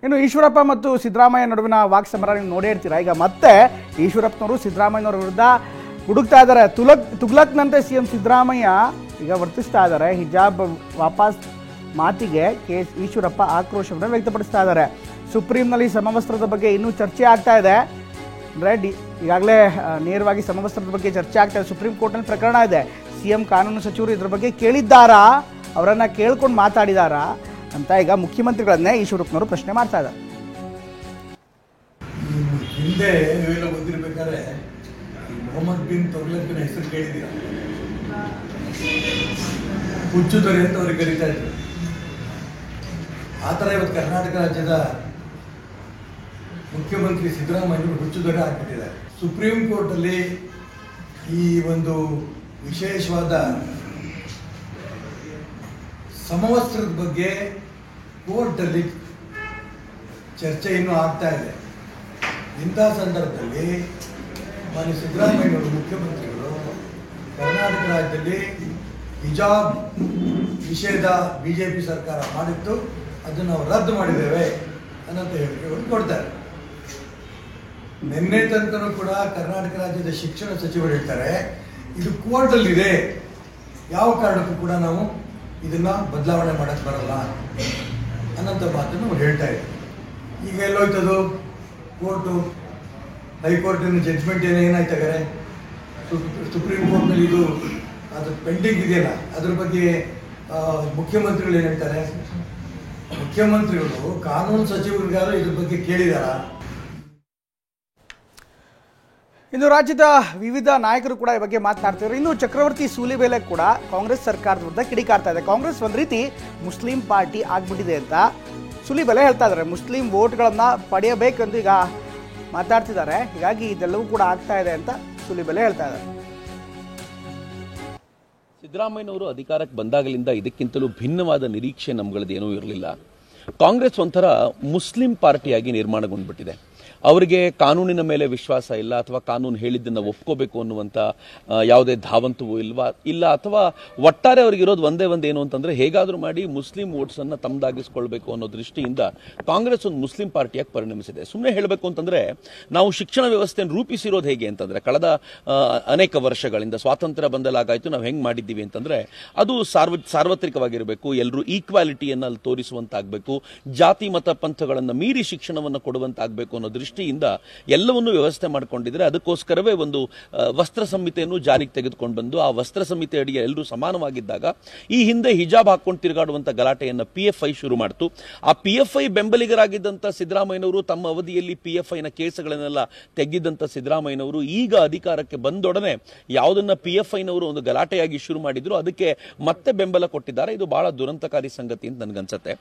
ಇನ್ನು ಈಶ್ವರಪ್ಪ ಮತ್ತು ಸಿದ್ದರಾಮಯ್ಯ ನಡುವಿನ ವಾಕ್ಸಮರ ನೀವು ನೋಡೇ ಇರ್ತೀರಾ. ಈಗ ಮತ್ತೆ ಈಶ್ವರಪ್ಪನವರು ಸಿದ್ದರಾಮಯ್ಯನವರ ವಿರುದ್ಧ ಹುಡುಕ್ತಾ ಇದ್ದಾರೆ. ತುಗ್ಲಕ್ನಂತೆ ಸಿಎಂ ಸಿದ್ದರಾಮಯ್ಯ ಈಗ ವರ್ತಿಸ್ತಾ ಇದ್ದಾರೆ. ಹಿಜಾಬ್ ವಾಪಸ್ ಮಾತಿಗೆ ಈಶ್ವರಪ್ಪ ಆಕ್ರೋಶವನ್ನು ವ್ಯಕ್ತಪಡಿಸ್ತಾ ಇದ್ದಾರೆ. ಸುಪ್ರೀಂನಲ್ಲಿ ಸಮವಸ್ತ್ರದ ಬಗ್ಗೆ ಇನ್ನೂ ಚರ್ಚೆ ಆಗ್ತಾ ಇದೆ. ಅಂದರೆ ಈಗಾಗಲೇ ನೇರವಾಗಿ ಸಮವಸ್ತ್ರದ ಬಗ್ಗೆ ಚರ್ಚೆ ಆಗ್ತಾ ಇದೆ. ಸುಪ್ರೀಂ ಕೋರ್ಟ್ನಲ್ಲಿ ಪ್ರಕರಣ ಇದೆ. ಸಿಎಂ ಕಾನೂನು ಸಚಿವರು ಇದ್ರ ಬಗ್ಗೆ ಕೇಳಿದ್ದಾರಾ, ಅವರನ್ನು ಕೇಳ್ಕೊಂಡು ಮಾತಾಡಿದಾರಾ ಅಂತ ಈಗ ಮುಖ್ಯಮಂತ್ರಿಗಳನ್ನೇ ಈಶ್ವರಪ್ಪನವರು ಪ್ರಶ್ನೆ ಮಾಡ್ತಾ ಇದ್ದಾರೆ. ಹಿಂದೆ ನೀವೆಲ್ಲ ಗೊತ್ತಿರಬೇಕಾದ್ರೆ ಮೊಹಮ್ಮದ್ ಬಿನ್ ತುಗ್ಲಕ್ನ ಹೆಸರು ಕೇಳಿದ್ದೀರ. ಹುಚ್ಚು ದೊರೆ ಅಂತ ಅವ್ರಿಗೆ ಕರೀತಾ ಇದ್ರು. ಆ ಥರ ಇವತ್ತು ಕರ್ನಾಟಕ ರಾಜ್ಯದ ಮುಖ್ಯಮಂತ್ರಿ ಸಿದ್ದರಾಮಯ್ಯವರು ಹುಚ್ಚು ದೊರೆ ಆಗ್ಬಿಟ್ಟಿದ್ದಾರೆ. ಸುಪ್ರೀಂ ಕೋರ್ಟಲ್ಲಿ ಈ ಒಂದು ವಿಶೇಷವಾದ ಸಮವಸ್ತ್ರದ ಬಗ್ಗೆ ಕೋರ್ಟಲ್ಲಿ ಚರ್ಚೆ ಇನ್ನೂ ಆಗ್ತಾ ಇದೆ. ಇಂಥ ಸಂದರ್ಭದಲ್ಲಿ ಮಾನ್ಯ ಸಿದ್ದರಾಮಯ್ಯವರು ಮುಖ್ಯಮಂತ್ರಿಗಳು ಕರ್ನಾಟಕ ರಾಜ್ಯದಲ್ಲಿ ಹಿಜಾಬ್ ನಿಷೇಧ ಬಿಜೆಪಿ ಸರ್ಕಾರ ಮಾಡಿತ್ತು, ಅದನ್ನು ನಾವು ರದ್ದು ಮಾಡಿದ್ದೇವೆ ಅನ್ನೋಂಥ ಹೇಳಿಕೆಗಳನ್ನು ಕೊಡ್ತಾರೆ. ನಿನ್ನೆ ತನಕನೂ ಕೂಡ ಕರ್ನಾಟಕ ರಾಜ್ಯದ ಶಿಕ್ಷಣ ಸಚಿವರು ಹೇಳ್ತಾರೆ ಇದು ಕೋರ್ಟಲ್ಲಿದೆ, ಯಾವ ಕಾರಣಕ್ಕೂ ಕೂಡ ನಾವು ಇದನ್ನು ಬದಲಾವಣೆ ಮಾಡೋಕ್ಕೆ ಬರಲ್ಲ ಅನ್ನೋಂಥ ಮಾತನ್ನು ಅವ್ರು ಹೇಳ್ತಾ ಇದ್ದಾರೆ. ಈಗ ಎಲ್ಲೋಯ್ತದು ಕೋರ್ಟು, ಹೈಕೋರ್ಟಿನ ಜಡ್ಜ್ಮೆಂಟ್ ಏನಾಯ್ತಾಗಾರೆ, ಸುಪ್ರೀಂ ಕೋರ್ಟ್ನಲ್ಲಿ ಇದು ಅದು ಪೆಂಡಿಂಗ್ ಇದೆಯಲ್ಲ, ಅದ್ರ ಬಗ್ಗೆ ಮುಖ್ಯಮಂತ್ರಿಗಳು ಏನು ಹೇಳ್ತಾರೆ? ಮುಖ್ಯಮಂತ್ರಿಗಳು ಕಾನೂನು ಸಚಿವರಿಗಾರು ಇದ್ರ ಬಗ್ಗೆ ಕೇಳಿದಾರ? ಇನ್ನು ರಾಜ್ಯದ ವಿವಿಧ ನಾಯಕರು ಕೂಡ ಈ ಬಗ್ಗೆ ಮಾತನಾಡ್ತಿದ್ದಾರೆ. ಇನ್ನು ಚಕ್ರವರ್ತಿ ಸೂಲಿಬೆಲೆ ಕೂಡ ಕಾಂಗ್ರೆಸ್ ಸರ್ಕಾರದ ವಿರುದ್ಧ ಕಿಡಿಕಾರ್ತಾ ಇದೆ. ಕಾಂಗ್ರೆಸ್ ಒಂದು ರೀತಿ ಮುಸ್ಲಿಂ ಪಾರ್ಟಿ ಆಗ್ಬಿಟ್ಟಿದೆ ಅಂತ ಸೂಲಿಬೆಲೆ ಹೇಳ್ತಾ ಇದ್ದಾರೆ. ಮುಸ್ಲಿಂ ವೋಟ್ಗಳನ್ನು ಪಡೆಯಬೇಕೆಂದು ಈಗ ಮಾತಾಡ್ತಿದ್ದಾರೆ. ಹೀಗಾಗಿ ಇದೆಲ್ಲವೂ ಕೂಡ ಆಗ್ತಾ ಇದೆ ಅಂತ ಸೂಲಿಬೆಲೆ ಹೇಳ್ತಾ ಇದ್ದಾರೆ. ಸಿದ್ದರಾಮಯ್ಯನವರು ಅಧಿಕಾರಕ್ಕೆ ಬಂದಾಗಲಿಂದ ಇದಕ್ಕಿಂತಲೂ ಭಿನ್ನವಾದ ನಿರೀಕ್ಷೆ ನಮ್ಗಳದ್ದೇನೂ ಇರಲಿಲ್ಲ. ಕಾಂಗ್ರೆಸ್ ಒಂಥರ ಮುಸ್ಲಿಂ ಪಾರ್ಟಿಯಾಗಿ ನಿರ್ಮಾಣಗೊಂಡ್ಬಿಟ್ಟಿದೆ. ಅವರಿಗೆ ಕಾನೂನಿನ ಮೇಲೆ ವಿಶ್ವಾಸ ಇಲ್ಲ, ಅಥವಾ ಕಾನೂನು ಹೇಳಿದ್ದನ್ನು ಒಪ್ಕೋಬೇಕು ಅನ್ನುವಂಥ ಯಾವುದೇ ಧಾವಂತವೂ ಇಲ್ಲ, ಅಥವಾ ಒಟ್ಟಾರೆ ಅವ್ರಿಗಿರೋದು ಒಂದೇ ಏನು ಅಂತಂದ್ರೆ ಹೇಗಾದರೂ ಮಾಡಿ ಮುಸ್ಲಿಂ ವೋಟ್ಸನ್ನು ತಮ್ಮದಾಗಿಸ್ಕೊಳ್ಬೇಕು ಅನ್ನೋ ದೃಷ್ಟಿಯಿಂದ ಕಾಂಗ್ರೆಸ್ ಒಂದು ಮುಸ್ಲಿಂ ಪಾರ್ಟಿಯಾಗಿ ಪರಿಣಮಿಸಿದೆ. ಸುಮ್ಮನೆ ಹೇಳಬೇಕು ಅಂತಂದ್ರೆ ನಾವು ಶಿಕ್ಷಣ ವ್ಯವಸ್ಥೆಯನ್ನು ರೂಪಿಸಿರೋದು ಹೇಗೆ ಅಂತಂದ್ರೆ ಕಳೆದ ಅನೇಕ ವರ್ಷಗಳಿಂದ ಸ್ವಾತಂತ್ರ್ಯ ಬಂದಲಾಗಾಯ್ತು ನಾವು ಹೆಂಗೆ ಮಾಡಿದ್ದೀವಿ ಅಂತಂದ್ರೆ ಅದು ಸಾರ್ವತ್ರಿಕವಾಗಿರಬೇಕು, ಎಲ್ಲರೂ ಈಕ್ವಾಲಿಟಿಯನ್ನು ಅಲ್ಲಿ ತೋರಿಸುವಂತಾಗಬೇಕು, ಜಾತಿ ಮತ ಪಂಥಗಳನ್ನು ಮೀರಿ ಶಿಕ್ಷಣವನ್ನು ಕೊಡುವಂತಾಗಬೇಕು ಅನ್ನೋ ದೃಷ್ಟಿಯಿಂದ ಎಲ್ಲವನ್ನೂ ವ್ಯವಸ್ಥೆ ಮಾಡಿಕೊಂಡಿದ್ರೆ. ಅದಕ್ಕೋಸ್ಕರವೇ ಒಂದು ವಸ್ತ್ರ ಸಂಹಿತೆಯನ್ನು ಜಾರಿಗೆ ತೆಗೆದುಕೊಂಡು ಬಂದು ಆ ವಸ್ತ್ರ ಸಂಹಿತೆ ಅಡಿಗೆ ಎಲ್ಲರೂ ಸಮಾನವಾಗಿದ್ದಾಗ ಈ ಹಿಂದೆ ಹಿಜಾಬ್ ಹಾಕೊಂಡು ತಿರುಗಾಡುವಂತ ಗಲಾಟೆಯನ್ನು PFI ಶುರು ಮಾಡಿತು. ಆ PFI ಬೆಂಬಲಿಗರಾಗಿದ್ದಂಥ ಸಿದ್ದರಾಮಯ್ಯನವರು ತಮ್ಮ ಅವಧಿಯಲ್ಲಿ PFIನ ಕೇಸುಗಳನ್ನೆಲ್ಲ ತೆಗೆದಿದ್ದಂಥ ಸಿದ್ದರಾಮಯ್ಯನವರು ಈಗ ಅಧಿಕಾರಕ್ಕೆ ಬಂದೊಡನೆ ಯಾವುದನ್ನ PFIನವರು ಒಂದು ಗಲಾಟೆಯಾಗಿ ಶುರು ಮಾಡಿದ್ರು ಅದಕ್ಕೆ ಮತ್ತೆ ಬೆಂಬಲ ಕೊಟ್ಟಿದ್ದಾರೆ. ಇದು ಬಹಳ ದುರಂತಕಾರಿ ಸಂಗತಿ ಅಂತ ನನಗನ್ಸುತ್ತೆ.